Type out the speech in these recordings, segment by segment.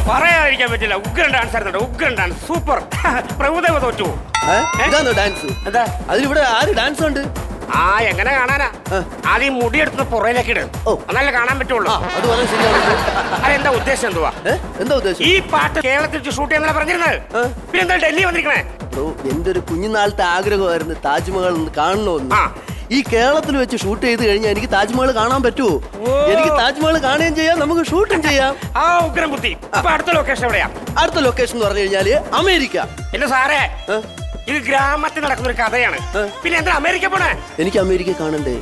പറയാതിരിക്കാൻ പറ്റില്ല. ഉഗ്രൻ ഡാൻസ് ആയിരുന്നു, ഉഗ്രൻ ഡാൻസ്, സൂപ്പർ. പ്രഭുദേവ തോറ്റു. ഡാൻസ് എന്താ അതിലിവിടെ ആര് ഡാൻസ് ഉണ്ട്? ആ എങ്ങനെ കാണാനാ? ആദ്യം മുടിയെടുത്ത് പുറയിലേക്ക് ഇട്, എന്നാലേ കാണാൻ പറ്റുള്ളൂ. അത് വളരെ ശരിയാണ്. അതെന്താ ഉദ്ദേശം? എന്തുവാ എന്താ ഉദ്ദേശം? ഈ പാട്ട് കേരളത്തിൽ ഷൂട്ട് ചെയ്യാൻ പറഞ്ഞിരുന്നത്, പിന്നെ എന്താ ഡൽഹി വന്നിരിക്കണേ? എന്റെ ഒരു കുഞ്ഞുനാളത്തെ ആഗ്രഹമായിരുന്നു താജ്മഹൽ ഒന്ന് കാണണമെന്ന്. ഈ കേരളത്തിൽ വെച്ച് ഷൂട്ട് ചെയ്ത് കഴിഞ്ഞാൽ എനിക്ക് താജ്മഹൽ കാണാൻ പറ്റുമോ? എനിക്ക് താജ്മഹൽ കാണുകയും ചെയ്യാം, നമുക്ക് ഷൂട്ടും ചെയ്യാം. ആ ഉഗ്രം ബുദ്ധി. അപ്പൊ അടുത്ത ലൊക്കേഷൻ എവിടെയാ? അടുത്ത ലൊക്കേഷൻ എന്ന് പറഞ്ഞു കഴിഞ്ഞാല് അമേരിക്ക. എന്റെ സാറേ, ഇത് ഗ്രാമത്തിൽ നടക്കുന്ന ഒരു കഥയാണ്, പിന്നെ എന്താ അമേരിക്ക പോണേ? എനിക്ക് അമേരിക്ക കാണണ്ടേ?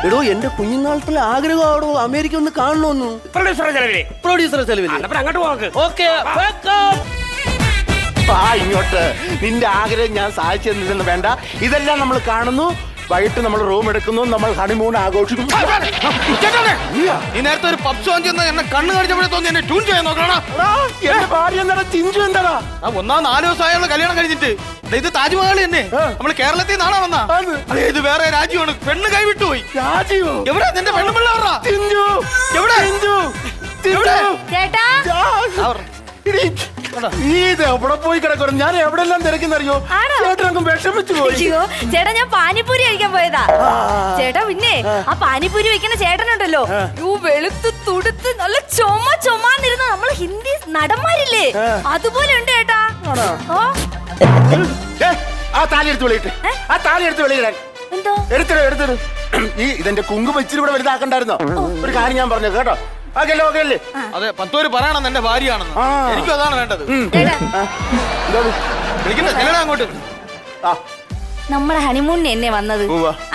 എടോ എന്റെ കുഞ്ഞുനാളത്തിലെ ആഗ്രഹമാണോ അമേരിക്ക ഒന്ന് കാണണമെന്ന്. പ്രൊഡ്യൂസറെ ചെലവില്. പ്രൊഡ്യൂസറെ ചെലവില്. അങ്ങോട്ട് പോകാം. ഓക്കെ, ഇങ്ങോട്ട്. നിന്റെ ആഗ്രഹം ഞാൻ സാധിച്ചു തന്നില്ലെന്ന് വേണ്ട. ഇതെല്ലാം നമ്മൾ കാണുന്നു. വൈകിട്ട് നമ്മൾ റൂം എടുക്കുന്നു, നമ്മൾ ഹണിമൂൺ ആഘോഷിക്കുന്നു. ഈ നേരത്തെ ഒരു പബ്സ് വാങ്ങിച്ചെന്ന് എന്നെ കണ്ണ് കാണിച്ചപ്പോഴേ തോന്നി എന്നെ ട്യൂൺ ചെയ്യാൻ നോക്കണ. എന്റെ ഭാര്യ എന്താ ചിഞ്ചു എന്താടാ? ഒന്നാം 4 ദിവസമായുള്ള കല്യാണം കഴിഞ്ഞിട്ട് ഇത് താജ്മഹൽ തന്നെ. നമ്മൾ കേരളത്തിൽ നിന്നാണോ വന്നാ? ഇത് വേറെ രാജ്യമാണ്. പെണ്ണ് കൈവിട്ടുപോയി. രാജീവോ? എവിടെ നിന്റെ പെണ്ണുപിള്ള? ചിഞ്ചു എവിടെ? ചേട്ടാ ഇത് എവിടെ പോയി കിടക്കണം? ഞാൻ എവിടെല്ലാം തിരക്കുന്നറിയോ? ചേട്ടനൊക്കെ വിഷമിച്ചു പോയി. ചേട്ടാ ഞാൻ പാനിപ്പൂരി കഴിക്കാൻ പോയതാ. ചേട്ടാ പിന്നെ ആ പാനിപ്പൂരി വെക്കുന്ന ചേട്ടനുണ്ടല്ലോ, വെളുത്ത് തുടുത്ത് നല്ല ചൊമാന്നിരുന്ന നമ്മള് ഹിന്ദി നടന്മാരില്ലേ, അതുപോലെ ഉണ്ട് ചേട്ടാ. ആ താലി എടുത്ത് വെളിയിട്ട്. ആ താലി എടുത്ത് വെളിയിടാൻ. എന്തോ എടുത്തിട്. ഇതെന്റെ കുങ്കുമ ഇച്ചിരി കൂടെ വലുതാക്കണ്ടായിരുന്നോ? ഒരു കാര്യം ഞാൻ പറഞ്ഞു കേട്ടോ. അതെ, പത്തോര് പറയണം എന്റെ ഭാര്യയാണെന്ന്. എനിക്കും അതാണ് വേണ്ടത്. അങ്ങോട്ട് നമ്മുടെ ഹണിമൂണിന് എന്നെ വന്നത്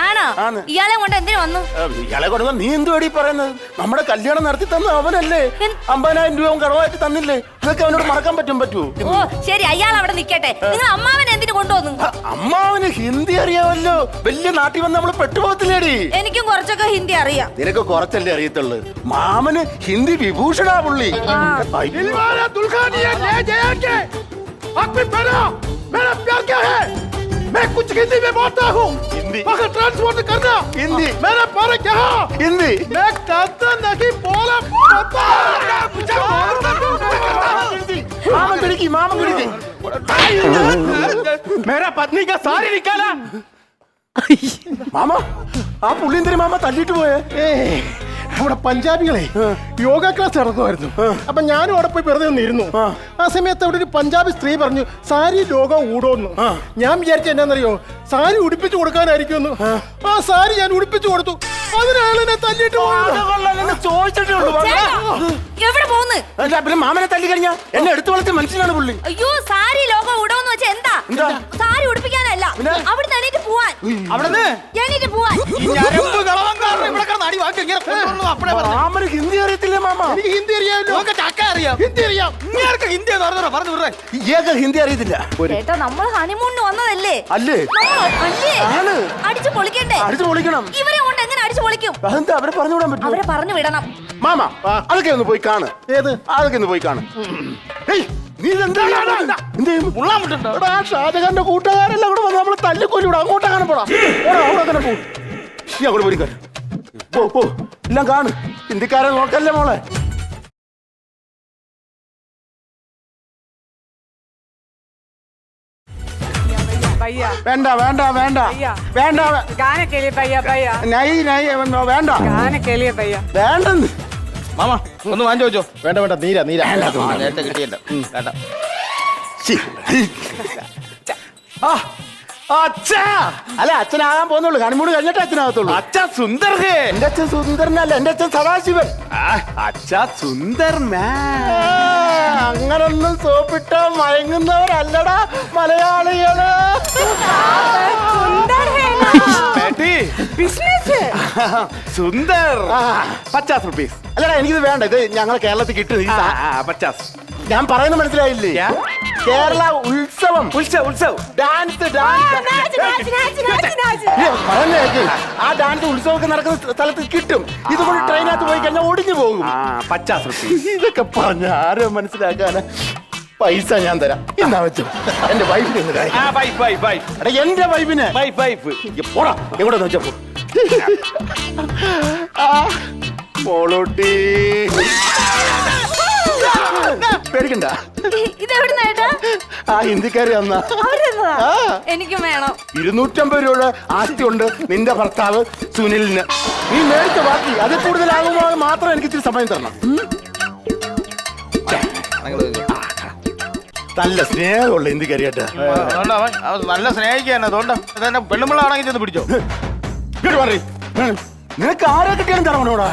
ആണോ? ഇയാളെ കൊണ്ട് എന്തിനു വന്നു? ഇയാളെ കൊണ്ട് നീ എന്തുവാടി പറയുന്നത്? നമ്മുടെ കല്യാണം നടത്തി തന്ന അവനല്ലേ? 50,000 രൂപ കടമായിട്ട് തന്നില്ലേ? അതൊക്കെ അവനോട് മറക്കാൻ പറ്റുമോ? ഓ ശരി, അയാൾ അവിടെ നിക്കട്ടെ. നിങ്ങൾ അമ്മാവൻ എന്തിനു കൊണ്ടുവന്നു? അമ്മാവന് ഹിന്ദി അറിയാമല്ലോ. വലിയ നാട്ടിൽ വന്ന് നമ്മള് പെട്ടുപോകത്തില്ലേടി? എനിക്കും കുറച്ചൊക്കെ ഹിന്ദി അറിയാം. നിനക്ക് കുറച്ചല്ലേ അറിയത്തുള്ളു. മാമന് ഹിന്ദി വിഭൂഷണാ പുള്ളി. मैं कुछ हिंदी में बोलता हूँ. हिंदी मगर ट्रांसपोर्ट करना हिंदी. मैंने पढ़ा क्या हिंदी? मैं कहता नहीं बोला पता. मामा गुड़ी मेरा पत्नी का सारी निकाला. मामा आप उलिंदरी मामा തല്ലിട്ട് പോയേ? അവിടെ പഞ്ചാബികളെ യോഗ ക്ലാസ് നടക്കുമായിരുന്നു. അപ്പൊ ഞാനും അവിടെ പോയി വെറുതെ ഒന്നിരുന്നു. ആ സമയത്ത് അവിടെ ഒരു പഞ്ചാബി സ്ത്രീ പറഞ്ഞു സാരി ലോകം ഊടോന്ന്. ഞാൻ വിചാരിച്ച എന്നാന്നറിയോ, സാരി ഉടുപ്പിച്ചു കൊടുക്കാനായിരിക്കും. ആ സാരി ഞാൻ ഉടുപ്പിച്ചു കൊടുത്തു. അതിനാളെന്നെ തല്ലിട്ട് ചോദിച്ചിട്ടുള്ളൂ. എവിടെ പോന്ന്? പിന്നെ മാമനെ തല്ലി കഴിഞ്ഞാ എന്നെ എടുത്തു വളർത്തിയ മനുഷ്യനാണ് പുള്ളി. അയ്യോ സാരി ലോകം ഊടോന്ന് വെച്ചാ എന്താ? സാരി ഉടുപ്പിക്കാനല്ല, അവിടെ എണീറ്റ് പോവാൻ. എണീറ്റ് പോവാൻ. മാമന് ഹിന്ദി അറിയത്തില്ലേ? മാമ എനിക്ക് ഹിന്ദി അറിയാമല്ലോ. ഹിന്ദി അറിയാം. ഹിന്ദി അറിയത്തില്ല. ചേട്ടാ നമ്മൾ ഹണിമൂണിന് വന്നതല്ലേ? അല്ലേ? അടിച്ചു പൊളിക്കണ്ടേ? അടിച്ചു പൊളിക്കണം. ഇവരെ കൊണ്ട് എങ്ങനെ അടിച്ചു പൊളിക്കും? അതെന്താ അവരെ പറഞ്ഞു വിടാൻ പറ്റും? അവരെ പറഞ്ഞു വിടണം. മാമ അതൊക്കെ ഒന്ന് പോയി കാണ്. ഏത്? അതൊക്കെ ഒന്ന് പോയി കാണ്. നീ ഷാജഹാന്റെ കൂട്ടുകാരെല്ലാം കൂടെ വന്ന് നമ്മള് തല്ലിക്കൊല്ലൂടെ. അങ്ങോട്ട് അങ്ങനെ പോടാ. അങ്ങനെ പോ. അങ്ങോട്ട് പോയി പോ. എല്ലാം കാണ്. ഹിന്ദിക്കാരെ നോക്കല്ലേ മോളെ. വേണ്ട വേണ്ട വേണ്ട വേണ്ട. വേണ്ടെന്ന് മാമ ഒന്ന് വാങ്ങിച്ചു വെച്ചോ. വേണ്ട വേണ്ട. നീര നേരത്തെ കിട്ടിയല്ലോ. വേണ്ട. അച്ഛാ അല്ല, അച്ഛനാകാൻ പോകുന്നുള്ളൂ. ഹണിമൂൺ കഴിഞ്ഞിട്ട് അച്ഛനാകത്തുള്ളൂ. അച്ഛൻ സുന്ദർ. എന്റെ അച്ഛൻ സുന്ദരനല്ല, എന്റെ അച്ഛൻ സദാശിവൻ. അച്ഛാ സുന്ദർ. അങ്ങനൊന്നും സോപ്പിട്ട മയങ്ങുന്നവരല്ലടാ മലയാളികള്. സുന്ദർ 50 റുപ്പീസ്. അല്ലടാ എനിക്കിത് വേണ്ട. ഇത് ഞങ്ങൾ കേരളത്തിൽ കിട്ടും. 50. ഞാൻ പറയുന്നത് മനസ്സിലായില്ലേ? കേരള ഉത്സവം. ഡാൻസ് ആ ഡാൻസ് ഉത്സവമൊക്കെ നടക്കുന്ന സ്ഥലത്ത് കിട്ടും. ഇതുകൊണ്ട് ട്രെയിനകത്ത് പോയി കഴിഞ്ഞാൽ ഒടിഞ്ഞു പോകും. 50 റുപ്പീസ്. ഇതൊക്കെ പറഞ്ഞ ആരോ മനസ്സിലാക്കാന്. പൈസ ഞാൻ തരാം. എന്നാ വെച്ചു എന്റെ വൈഫിന്. എന്റെ വൈഫിന് പോടാ. എവിടെ വെച്ചപ്പോ മോളൂട്ടി പേടിക്കണ്ട. ഇതെവിടുന്ന ഏട്ടാ? ആ ഹിന്ദിക്കാരി തന്നാ. അവരെന്നതാ? ആ. എനിക്കും വേണം. 250 രൂപയുടെ ആസ്തി ഉണ്ട് നിന്റെ ഭർത്താവ് സുനിലിന്. നീ മേടിച്ച ബാക്കി അതിൽ കൂടുതലാകുമ്പോൾ മാത്രം എനിക്ക് ഇച്ചിരി സമയം തരണം. നല്ല സ്നേഹമുള്ള ഹിന്ദിക്കാരി കേട്ടാ. അതുകൊണ്ട് അവൻ നല്ല സ്നേഹിക്കാൻ അതുകൊണ്ട് തന്നെ പെണ്ണുമ്പിള്ളാണെങ്കിൽ ചെന്ന് പിടിച്ചോ. ഇങ്ങോട്ട് മാറി. നിനക്ക് ആരെ കിട്ടിയാലും തരണോടാ.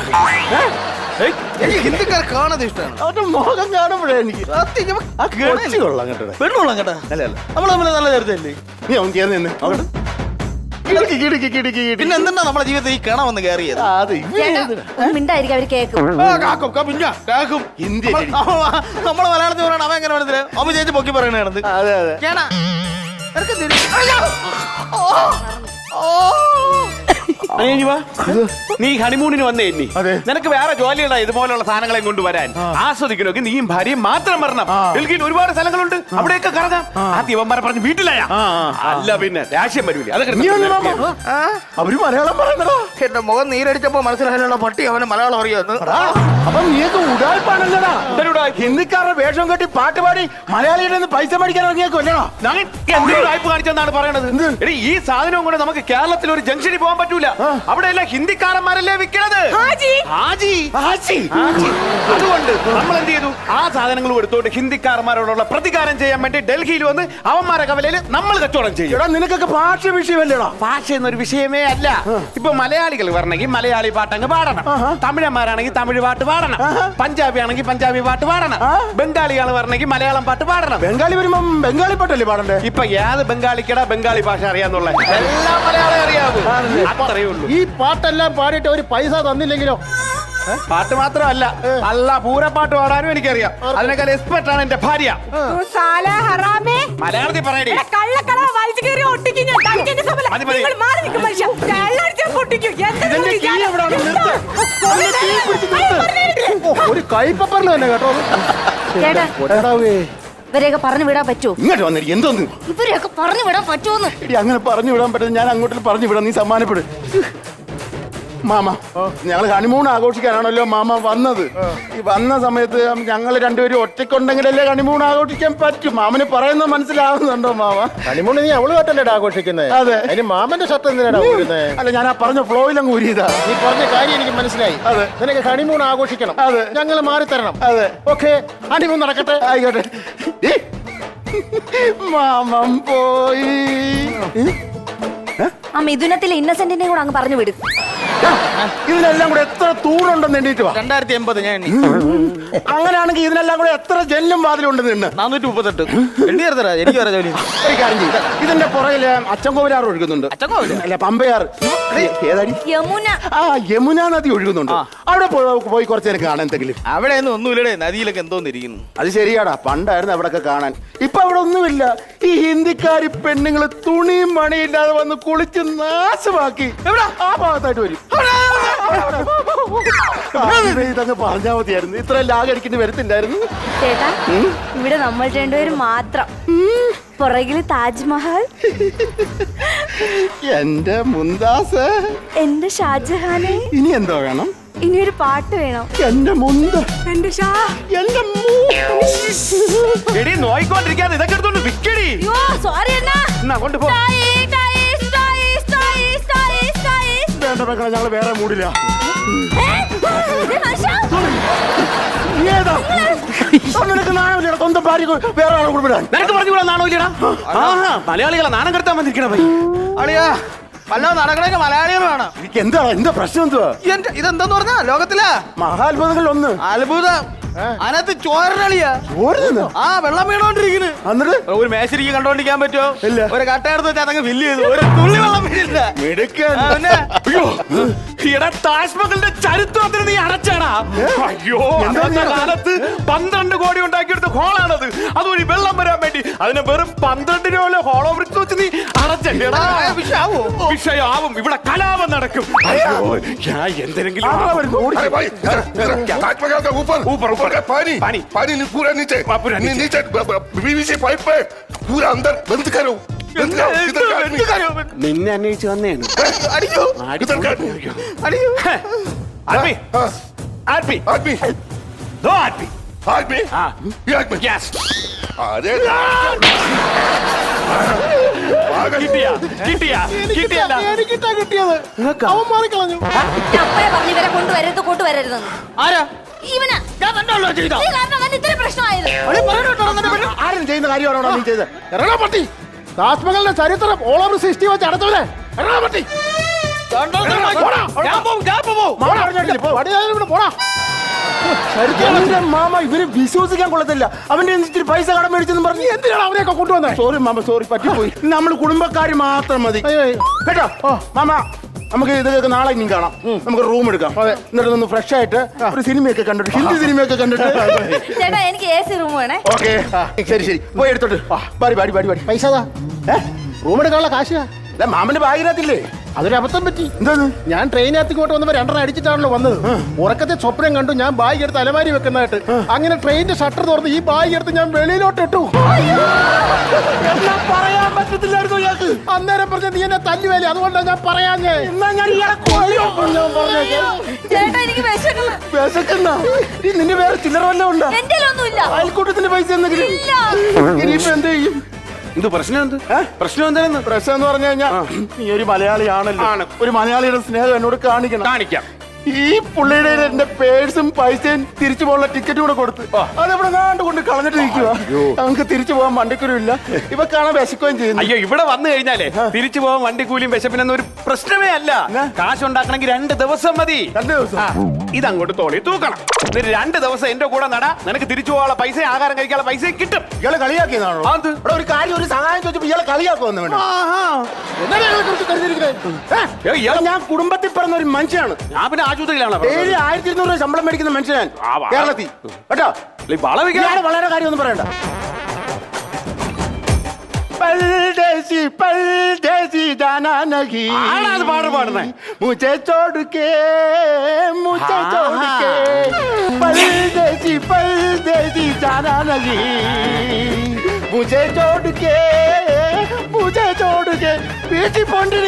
ഹിന്ദിക്കാർ കാണാതെ ഇഷ്ടമാണ്. അവന്റെ മുഖം കാണുമ്പോഴേ എനിക്ക് കൊച്ചു കൊള്ളാം കേട്ടോ. പെണ്ണുള്ള കേട്ടാ. അല്ല അല്ല, നമ്മൾ തമ്മിൽ നല്ല ചേർത്തല്ലേ. നീ അവൻ ചേർന്ന് നിന്ന് അവിടെ കിടക്കി കിടക്കി കിടക്കി കിടക്കി. പിന്നെ എന്തിനാ നമ്മുടെ ജീവിതത്തിൽ ഈ കിണ വന്ന് കയറിയത്? അത് ചേട്ടാ മിണ്ടായിരിക്കും, അവര് കേക്കും. ഹിന്ദി നമ്മളെ മലയാളത്തിൽ പറയണം. അവൻ എങ്ങനെ മനസ്സിലായി? അമ്മ ചേച്ചി പൊക്കി പറയണത്. അതെ അതെ. നീ ഹണിമൂണിന് വന്നേ ഇനി അതെ. നിനക്ക് വേറെ ജോലിയുള്ള ഇതുപോലുള്ള സാധനങ്ങളെ കൊണ്ടുവരാൻ ആസ്വദിക്കണമെങ്കിൽ നീയും ഭാര്യയും മാത്രം വരണം. ഡൽഹിയിൽ ഒരുപാട് സ്ഥലങ്ങളുണ്ട്, അവിടെയൊക്കെ കറങ്ങാം. ആ തീവന്മാരെ പറഞ്ഞ് വീട്ടിലായ അല്ല പിന്നെ രാഷ്യം വരൂലേ. അതൊക്കെ അവര് മലയാളം പറയുന്നടാ. എന്റെ മുഖം നീരടിച്ചപ്പോ മനസ്സിലായാലുള്ള പട്ടി അവന് മലയാളം അറിയാന്ന്. അപ്പൊ നീക്ക് ഉടായ്പാണല്ലടാ. ഹിന്ദിക്കാരുടെ വേഷം കെട്ടി പാട്ട് പാടി മലയാളിയുടെ നിന്ന് പൈസ മേടിക്കാൻ ഇറങ്ങിയേക്കല്ലടാ. വായ്പ കാണിച്ചെന്നാണ് പറയണത്. എടീ, ഈ സാധനവും കൊണ്ട് നമുക്ക് കേരളത്തിൽ ഒരു ജംഗ്ഷനിൽ പോകാൻ പറ്റൂല. അവിടെ എല്ലാം ഹിന്ദിക്കാരന്മാരല്ലേ വിൽക്കണത്. അതുകൊണ്ട് നമ്മൾ എന്ത് ചെയ്തു, ആ സാധനങ്ങൾ എടുത്തോണ്ട് ഹിന്ദിക്കാരന്മാരോടുള്ള പ്രതികാരം ചെയ്യാൻ വേണ്ടി ഡൽഹിയിൽ വന്ന് അവന്മാരെ കവലയിൽ നമ്മൾ കച്ചവടം ചെയ്യും. എടാ നിനക്കൊക്കെ ഭാഷ വിഷയമല്ലേടാ. ഭാഷ എന്നൊരു വിഷയമേ അല്ല. ഇപ്പൊ മലയാളികൾ വരണമെങ്കിൽ മലയാളി പാട്ടങ്ങ് പാടണം, തമിഴന്മാരാണെങ്കിൽ തമിഴ് പാട്ട് പാടണം, പഞ്ചാബി ആണെങ്കിൽ പഞ്ചാബി പാട്ട് പാടണം, ബംഗാളികൾ വരണമെങ്കിൽ മലയാളം പാട്ട് പാടണം. ബംഗാളി വരുമ്പോ ബംഗാളി പാട്ടല്ലേ പാടണ്ടേ? ഇപ്പൊ ഏത് ബംഗാളിക്കടാ ബംഗാളി ഭാഷ അറിയാന്നുള്ള? എല്ലാം മലയാളം അറിയാവൂ. അത്രയേ ഉള്ളൂ. ഈ പാട്ടെല്ലാം പാടിയിട്ട് ഒരു പൈസ തന്നില്ലെങ്കിലോ? പാട്ട് മാത്രമല്ല, നല്ല പൂരപ്പാട്ട് പാടാനും എനിക്കറിയാം. അതിനേക്കാൾ എക്സ്പെർട്ട് ആണ് എന്റെ ഭാര്യ. മലയാളത്തിൽ പറയണേ. ഒരു കൈപ്പറിൽ തന്നെ കേട്ടോ. ഇവരെയൊക്കെ പറഞ്ഞു വിടാൻ പറ്റുമോ? ഇങ്ങോട്ട് വന്നിരിക്കും. എന്തോന്ന് ഇവരെയൊക്കെ പറഞ്ഞു വിടാൻ പറ്റുമോന്ന്? എടി അങ്ങനെ പറഞ്ഞു വിടാൻ പറ്റും. ഞാൻ അങ്ങോട്ട് പറഞ്ഞു വിടാം, നീ സമ്മാനപ്പെടും. മാമ, ഞങ്ങൾ ഹണിമൂൺ ആഘോഷിക്കാനാണല്ലോ മാമ വന്നത്. ഈ വന്ന സമയത്ത് ഞങ്ങൾ രണ്ടുപേരും ഒറ്റയ്ക്കുണ്ടെങ്കിലല്ലേ ഹണിമൂൺ ആഘോഷിക്കാൻ പറ്റും. മാമന് പറയുന്നത് മനസ്സിലാവുന്നുണ്ടോ മാമ? ഹണിമൂൺ നീ അവള് കേട്ടല്ലേ ആഘോഷിക്കുന്നത്? അതെ. അതിന് മാമന്റെ ഷർട്ട് എന്തിനാ ഊരുന്നത്? അല്ല, ഞാൻ ആ പറഞ്ഞ ഫ്ലോയിൽ അങ്ങ് ഊരിയതാ. നീ പറഞ്ഞ കാര്യം എനിക്ക് മനസ്സിലായി. അതെ. നിനക്ക് ഹണിമൂൺ ആഘോഷിക്കണം. അതെ. ഞങ്ങൾ മാറി തരണം. അതെ. ഓക്കെ, ഹണിമൂൺ നടക്കട്ടെ. ആയിക്കോട്ടെ. മാമൻ പോയി. ആ മിഥുനത്തിലെ ഇന്നസെന്റിനെ കൂടെ അങ്ങ് പറഞ്ഞു വിടും. ഇതിനെല്ലാം കൂടെ എത്ര തൂണുണ്ടെന്ന് എണ്ണീറ്റ് വാ. 2080 ഞാൻ എണ്ണി. അങ്ങനെയാണെങ്കിൽ ഇതിനെല്ലാം കൂടെ എത്ര ജനലും വാതിലുണ്ടെന്ന് എണ്ണ. 438 എണ്ണി തരാ. എനിക്ക് വേറെ ജോലി. ഒരു കാര്യം ചെയ്യ്. ഇതിന്റെ പുറകില് അച്ചൻകോവിലാറ് ഒഴുകുന്നുണ്ട്. അല്ല, പമ്പയാറ്. ഏതാടി? യമുന. ആ, യമുന നദി ഒഴുകുന്നുണ്ട്. അവിടെ പോയി കുറച്ച് നേരം കാണാൻ എന്തെങ്കിലും. അവിടെ ഒന്നുമില്ലടേ. നദിയിലൊക്കെ എന്തോന്നിരിക്കുന്നു. അത് ശരിയാടാ, പണ്ടായിരുന്നു അവിടെയൊക്കെ കാണാൻ. ഇപ്പൊ അവിടെ ഒന്നുമില്ല. ഈ ഹിന്ദിക്കാരി പെണ്ണുങ്ങള് തുണിയും മണിയില്ലാതെ വന്ന് കുളിച്ച് നാശമാക്കി. എവിടെ? ആ ഭാഗത്തായിട്ട് വരും. ഇതങ്ങ് പറഞ്ഞാ മതിയായിരുന്നു. ഇത്ര ലാഗടിക്കേണ്ടി വരത്തില്ലായിരുന്നു. ചേട്ടാ, ഇവിടെ നമ്മൾ രണ്ടുപേരും മാത്രം. പുറകില് താജ്മഹൽ, എന്റെ മുന്താസ്, എന്റെ ഷാജഹാനെ. ഇനി എന്തോ വേണം? ഇനി ഒരു പാട്ട് വേണം. എന്റെ മുന്ത, എന്റെ ഷാ, എന്റെ എടീ, നോയിക്കൊണ്ടിരിക്കാതെ ഇതൊക്കെ എടുത്തോണ്ട് വിക്കടി. അയ്യോ സോറി അണ്ണാ. എന്നാ കൊണ്ടുപോ. വേണ്ട മക്കളെ, ഞങ്ങള് വേറെ മൂടില്ല. നിനക്ക് നാണമില്ല സ്വന്തം ഭാര്യ വേറെ ആളെ കൊടുക്കാൻ? നിനക്ക് പറഞ്ഞു കൂടാ നാണോ ഇല്ലടാ? മലയാളികളെ നാണം കെടുത്താൻ വന്നിരിക്കണ പോയി. അളിയാ, വല്ല നടക്കണേക്ക് മലയാളികൾ വേണം. എനിക്ക് എന്താ പ്രശ്നം? എന്തുവാ ഇതെന്താന്ന് പറഞ്ഞാ ലോകത്തിലാ മഹാത്ഭുതങ്ങളിൽ ഒന്ന്? അത്ഭുതം. അതിനകത്ത് ചോരളിയാ. ആ, വെള്ളം വീണോണ്ടിരിക്കുന്നു. എന്നിട്ട് ഒരു മേശരിക്ക് കണ്ടോണ്ടിരിക്കാൻ പറ്റുമോ? ഇല്ല. ഒരു കട്ടയെടുത്ത് വെച്ചാൽ അതങ്ങ് ഫില്ല് ചെയ്തു. ഒരു തുള്ളി വെള്ളം വീണില്ല. മിടുക്കൻ. അയ്യോ, എടാ, താജ്മഹലിന്റെ ചരിത്രത്തിന് നീ അടച്ചാടാ. അയ്യോ, അന്നത്തെ കാലത്ത് 12 കോടി ഉണ്ടാക്കിയെടുത്ത ഹോളാണത്. അതുവഴി വെള്ളം വരാൻ വേണ്ടി അതിനെ വെറും 12 രൂപ ഹോളോ ബ്രിക്സ് വെച്ച് നീ അടച്ചേടാ. വിഷയാവും. ഇവിടെ കലാപം നടക്കും. അയ്യോ, ഞാൻ എന്തെങ്കിലും पानी पानी पानी पूरा नीचे नीचे बीबीसी पाइप पे पूरा अंदर बंद करो നിന്നെ അന്വേഷിച്ച് വന്നേണ്. അടിക്കോ इधर कर ആൽബി, ആൽബി, आदमी ദോ ആൽബി, आदमी ये आदमी Yes. अरे കിട്ടിയാ കിട്ടിയല്ല എനിക്കിട്ടാ കിട്ടിയത് അവൻ മാറിക്കളഞ്ഞു ഞാൻ അപ്പഴേ പറഞ്ഞു ഇവരെ കൊണ്ടുവരരുതെന്ന്. ആരാ ഇവനാ. ഞാൻ തന്നെയല്ലോ ചെയ്ത നീ കാരണം അവന് ഇത്രയും പ്രശ്നമായത്. ആരും ചെയ്യുന്ന കാര്യമാണോ നീ ചെയ്തത്? ഇറങ്ങാ പട്ടി. താജ്മഹലിന്റെ ചരിത്രം ഓൾ ഓവർ 60 വെച്ച് അടച്ചവനെ ഇറങ്ങാ പട്ടി. മാമ ഇവര് വിശ്വസിക്കാൻ കൊള്ളത്തില്ല. അവന്റെ ഇച്ചിരി പൈസ കടം മേടിച്ചെന്ന് പറഞ്ഞു എന്തിനാണ് അവനെയൊക്കെ കൊണ്ടുവന്നേ? സോറി മാമ, സോറി, പറ്റിപ്പോയി. നമ്മൾ കുടുംബക്കാര് മാത്രം മതി കേട്ടോ. മാമ നമുക്ക് ഇതൊക്കെ നാളെ ഇനിയും കാണാം. നമുക്ക് റൂം എടുക്കാം. എന്നിട്ട് ഒന്ന് ഫ്രഷ് ആയിട്ട് ഒരു സിനിമയൊക്കെ കണ്ടിട്ട്, ഹിന്ദി സിനിമയൊക്കെ കണ്ടിട്ട്. ചേട്ടാ എനിക്ക് AC റൂം വേണേ. ഓക്കെ ശരി ശരി, പോയി എടുത്തോട്ട് പാടി പാടി പാടി പാടി. പൈസ റൂം എടുക്കാനുള്ള കാശാ. മാമന്റെ ബാഗിനകത്തില്ലേ? അതൊരു അബദ്ധം പറ്റി. എന്താണ്? ഞാൻ ട്രെയിനകത്ത് ഇങ്ങോട്ട് വന്നപ്പോ 2 അടിച്ചിട്ടാണല്ലോ വന്നത്. ഉറക്കത്തെ സ്വപ്നം കണ്ടു ഞാൻ ബാഗ് എടുത്ത് അലമാരി വെക്കുന്നതായിട്ട്. അങ്ങനെ ട്രെയിനിന്റെ ഷട്ടർ തുറന്ന് ഈ ബാഗ് എടുത്ത് ഞാൻ വെളിയിലോട്ട് ഇട്ടു. പറയാൻ പറ്റത്തില്ലായിരുന്നു ഇയാൾക്ക്. അന്നേരം പറഞ്ഞ നീ എന്നെ തല്ലുവേലേ, അതുകൊണ്ടാണ് ഞാൻ പറയാഞ്ഞേ. എന്നാ ഞാൻ ഇയാളെ കൊല്ലും. ഞാൻ പറഞ്ഞേക്കാം. ചേട്ടാ എനിക്ക് വിശക്കുന്നു. വിശക്കുന്ന നിന്റെ വേറെ ചില്ലറ വല്ലതും ഉണ്ടോ? എന്റെ ഒന്നുമില്ല. അയൽക്കൂട്ടത്തിന്റെ പൈസ എന്തെങ്കിലും? ഇല്ല. ഇനിയിപ്പോ എന്ത് ചെയ്യും? എന്ത് പ്രശ്നം? എന്ത് പ്രശ്നം? എന്തായിരുന്നു പ്രശ്നം എന്ന് പറഞ്ഞു കഴിഞ്ഞാൽ നീ ഒരു മലയാളിയാണല്ലോ. ഒരു മലയാളിയുടെ സ്നേഹം എന്നോട് കാണിക്കണം. കാണിക്കാം. ഈ പുള്ളിയുടെ എന്റെ പേഴ്സും പൈസയും തിരിച്ചു പോകാനുള്ള ടിക്കറ്റ് കൂടെ കൊടുത്ത് അതെവിടെ നാണ്ട് കൊണ്ട് കളഞ്ഞിട്ട് നിൽക്കുക. നമുക്ക് തിരിച്ചു പോകാൻ വണ്ടിക്കൂലും ഇല്ല. ഇവ കാണാൻ വിശക്കുകയും ചെയ്യുന്നു. അയ്യോ, ഇവിടെ വന്നു കഴിഞ്ഞാലേ തിരിച്ചു പോകാൻ വണ്ടിക്കൂലിയും വിശപ്പിനൊന്നും ഒരു പ്രശ്നമേ അല്ല. കാശ് ഉണ്ടാക്കണമെങ്കിൽ 2 ദിവസം മതി. 2 ദിവസം ഇതങ്ങോട്ട് തോളി തൂക്കണം. എന്നിട്ട് 2 ദിവസം എന്റെ കൂടെ നടാ. നിനക്ക് തിരിച്ചു പോകാനുള്ള പൈസ, ആഹാരം കഴിക്കാനുള്ള പൈസയും കിട്ടും. ഇയാളെ കളിയാക്കിയതാണോ? അത് ഇവിടെ ഒരു കാര്യം, ഒരു സഹായം ചോദിച്ചപ്പോ ഇയാളെ കളിയാക്കുമെന്ന് വേണ്ട. ഞാൻ കുടുംബത്തിൽ പറഞ്ഞ ഒരു മനുഷ്യനാണ്. ഞാൻ പിന്നെ ആശുപത്രിയിലാണ് ഡെയിലി 1200 രൂപ ശമ്പളം മേടിക്കുന്ന മനുഷ്യനാണ് കേരളത്തിൽ കേട്ടോ. ഇയാളെ വളരെ കാര്യമൊന്നും പറയണ്ട. परदेसी परदेसी जाना नहीं ആണത് പാട്ട് പാടുന്നേ. मुझे छोड़ के परदेसी परदेसी जाना नहीं मुझे छोड़ के വീട്ടിൽ പോണ്ടി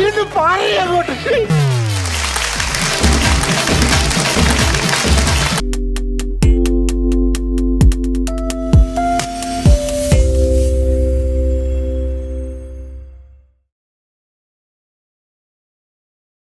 ഇന്ന് പാറ അങ്ങോട്ട്